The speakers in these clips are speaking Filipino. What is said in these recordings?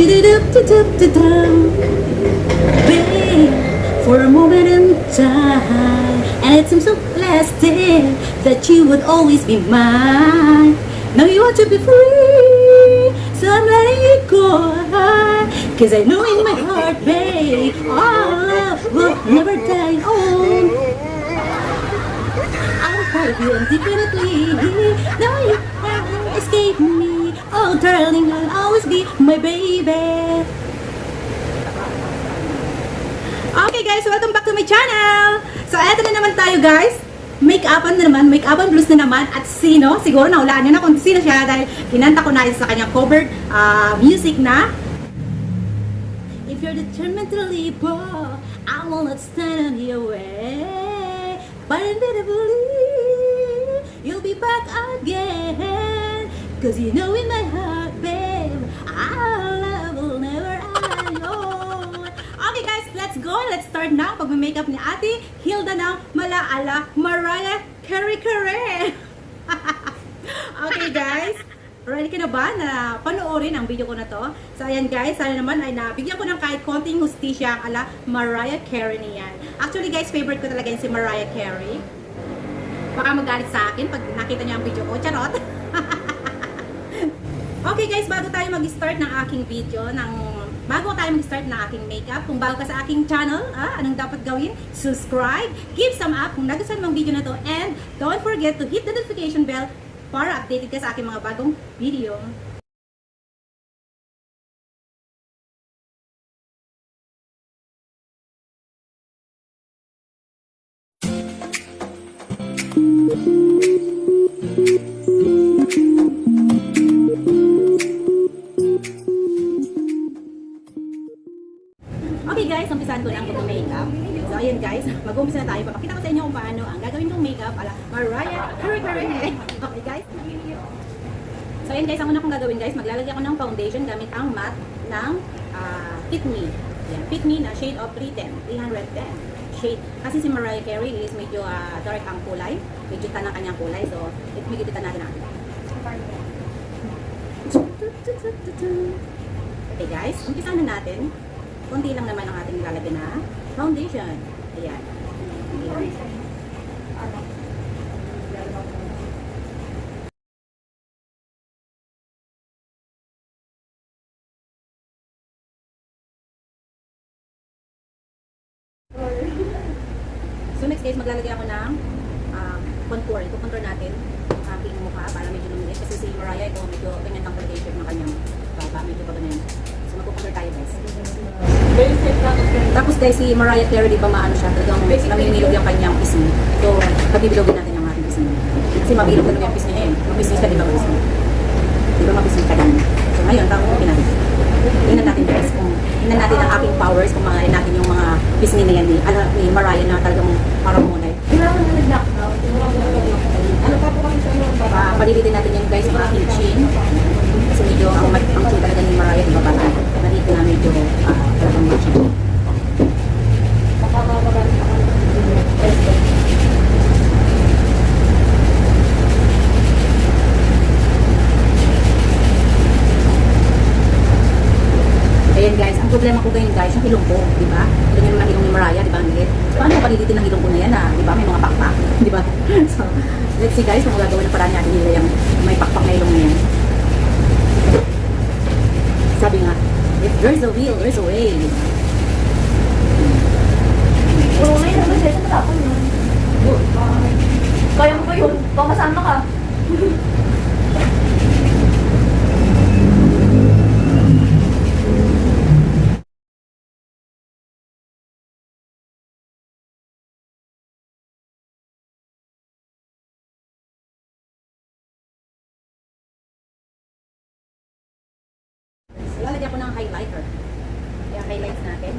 Babe, for a moment in time, and it seems so plastic that you would always be mine. Now you want to be free, so I'm letting it go. Cause I know in my heart, babe, our love will never die. Oh, I'm part of you indefinitely. Now you can't escape me. Oh, darling, you'll always be my baby. Okay guys, welcome back to my channel. So eto na naman tayo guys. Make-upan na naman, make-upan blues na naman. At sino? Siguro nahulaan nyo na kung sino siya dahil kinanta ko na isa sa kanyang covered music na If you're determined to leave, oh, I will not stand on your way. But inevitably, you'll be back again. Cause you know in my heart, babe, our love will never end. Oh. Okay guys, let's go. Let's start now. Pag-makeup ni Ate Hilda ng Malaala Mariah Carey. Okay guys, ready ka na ba na panoorin ang video ko na to? So ayan guys, sana naman ay nabigyan ko ng kahit konting hustisya ang ala Mariah Carey niyan. Actually guys, favorite ko talaga yung si Mariah Carey. Baka magalit sa akin pag nakita niya ang video ko. Charot! Okay guys, bago tayo mag-start ng aking video, bago tayo mag-start ng aking makeup, kung bago ka sa aking channel, anong dapat gawin? Subscribe, give some up kung nagustuhan mong video na to, and don't forget to hit the notification bell para updated ka sa aking mga bagong video. Okay guys, umpisahan ko na ang pag-makeup. So ayun guys, mag-umpisa na tayo. Papakita ko sa inyo kung paano ang gagawin kong makeup ala Mariah Carey. Okay guys. So ayun guys, ang una kong gagawin guys, maglalagay ako ng foundation gamit ang matte ng Fit Me. Yan, Fit Me na shade of 310 shade. Kasi si Mariah Carey is medyo dark ang kulay, medyo tan ang kanyang kulay. So, ipigititan natin natin. Okay guys, umpisa na natin. Kunti lang naman ang ating nilalagay na foundation. Ayan. So next guys, maglalagay ako ng contour. Ito contour natin ang aking mukha para medyo luminis. Kasi si Mariah ito medyo ganyan ang foundation ng kanyang baba. Medyo pa ganyan. So magkukontour tayo guys. Tapos guys, si Mariah Carey, di ba maano siya? Talagang naminilog yung kanyang pisngi. So, pagbibilogin natin yung ating pisngi. Kasi mabilog talaga yung pisngi eh. Mapisngi ka, di ba pisngi? Di ba mapisngi ka ganyan? So ngayon, tapos natin. Tingnan natin guys tingnan natin ang aking powers kung mga natin yung mga pisngi na yan ni Mariah na talagang parang monay. Palilitin natin yan guys ang aking chin. Kasi medyo ang chin talaga ni Mariah, di ba ba? Nandito na medyo talagang matching. Ayan guys, ang problema ko ngayon guys, yung hilong ko, di ba? Ito yung mga hilong ni Mariah, di ba? Ang liit. Paano palilitin ng hilong ko na yan, di ba? May mga pakpak, di ba? So, let's see guys, kung magagawa ng paraan niya nila yung may pakpak na hilong na yan. Sabi nga, if there's a will, there's a way. Oo, ngayon naman siya, saan matapon yun? Kaya mo ba yun? Baka masama ka. Lalagyan ko ng highlighter. Kaya highlights natin.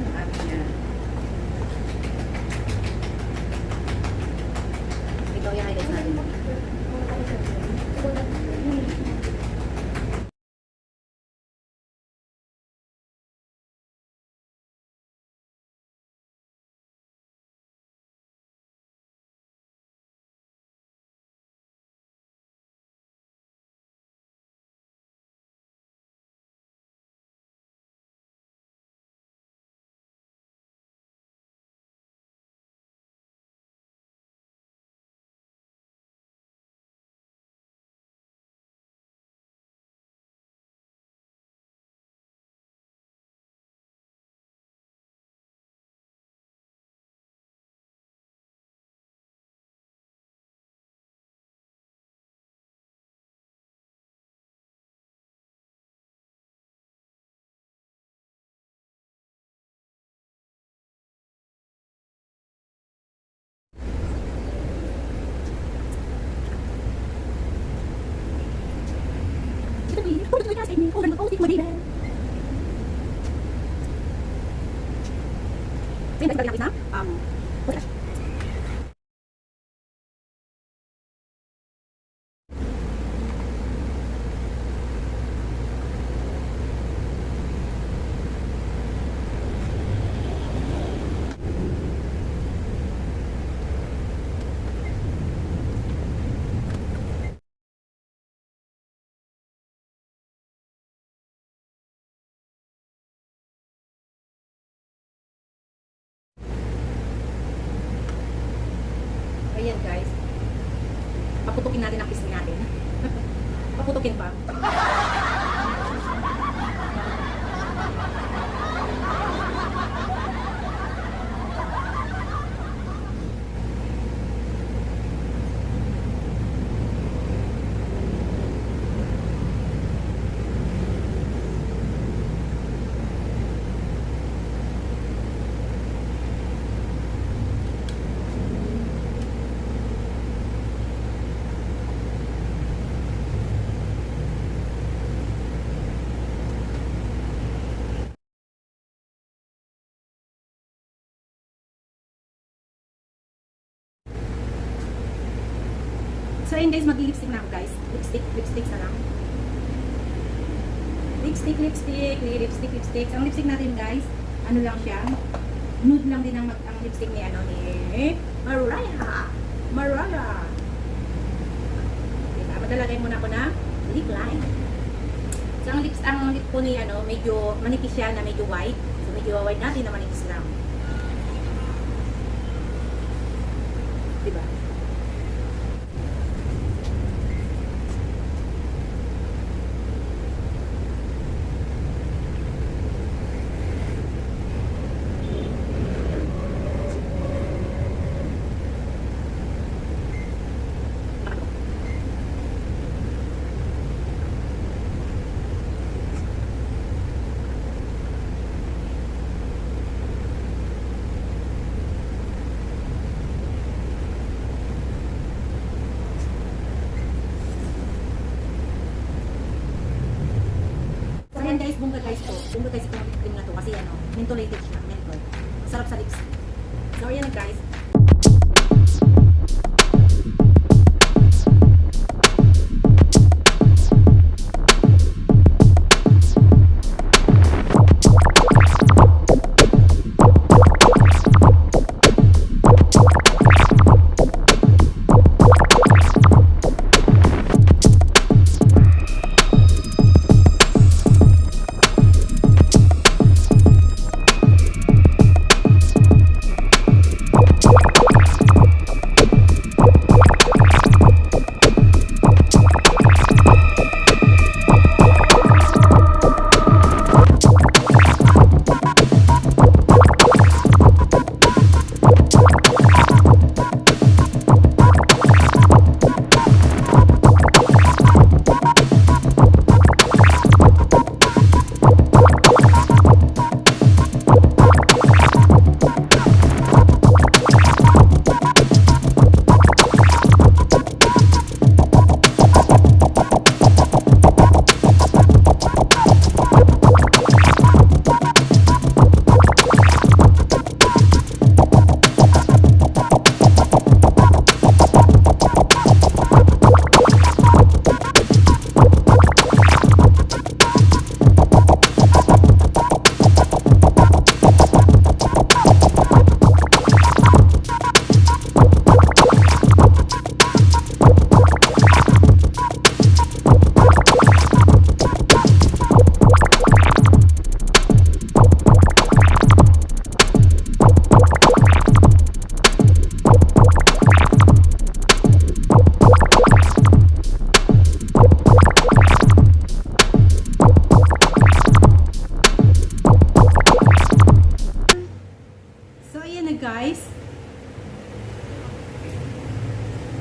Ito yung highlights natin. Puro tuloy ka sa inyo. Over na posting mo, baby. Ayun, dagdag natin na. Okay. Ayan guys. Paputukin natin ang pisngi natin. Paputukin pa. So ayun guys, mag-lipstick na ako guys. Lipstick na lang. Lipstick. Ang lipstick natin guys, ano lang siya, nude lang din ang lipstick ni Mariah. Diba? Madalagay muna ako na lip line. So ang lip ko ni medyo manipis siya na medyo white. So medyo white natin na manipis lang. Diba? Ayan guys, bungga guys to. Bungga guys itong cream na to kasi mentholated siya, menthol. Sarap sa lips. So ayan guys. guys.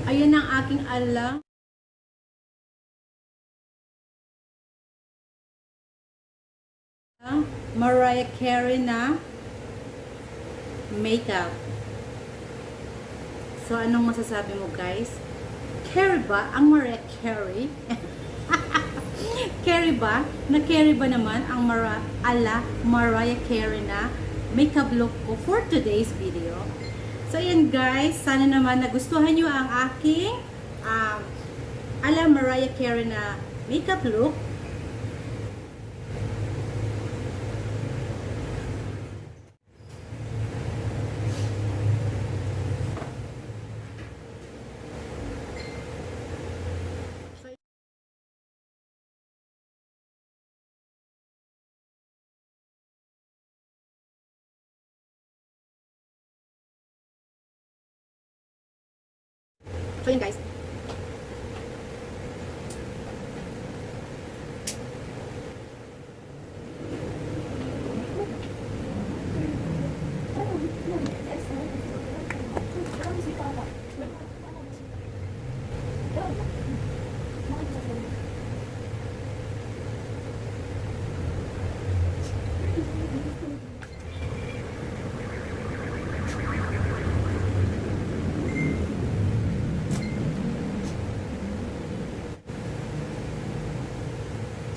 Ayan ang aking ala. Mariah Carey na makeup. So, anong masasabi mo guys? Carey ba? Ang Mariah Carey? Carry ba? Na-carry ba naman ang Mariah Carey na makeup look ko for today's video? So ayan guys, sana naman nagustuhan nyo ang aking Mariah Carey na makeup look. So yun guys.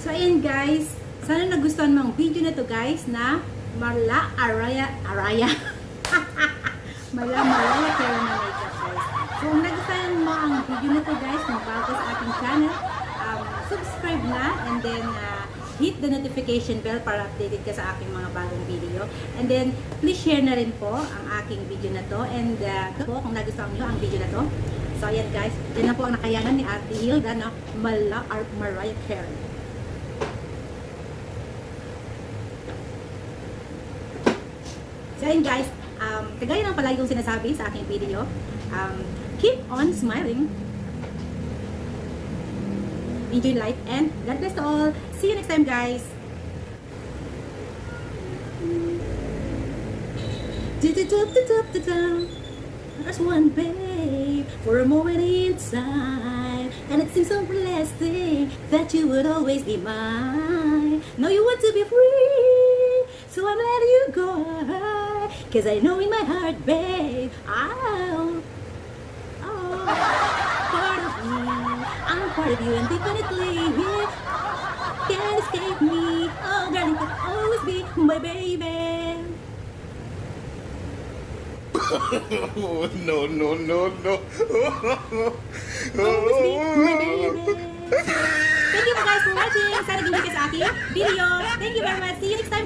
So ayan guys, sana nagustuhan mo ang video na to guys na Mariah Carey na makeup guys. So kung nagustuhan mo ang video na to guys, kung bago sa ating channel, subscribe na and then hit the notification bell para updated ka sa aking mga bagong video. And then please share na rin po ang aking video na to and kung nagustuhan nyo ang video na to. So ayan guys, yan na po ang nakayanan ni Ate Hilda na Mariah Carey. So ayun guys, kagaya ng palagi kong sinasabi sa aking video, keep on smiling, enjoy life, and God bless to all. See you next time guys. There's one babe for a moment inside, and it seems so blessing that you would always be mine. Know you want to be free, so I'm letting you go. Cause I know in my heart, babe, I'm part of me. I'm part of you, and definitely can't escape me. Oh, darling, you'll always be my baby. Oh, no, no, no, no. Always be my baby. Thank you guys for watching. Sana nag-enjoy ka sa aking video. Thank you very much. See you next time.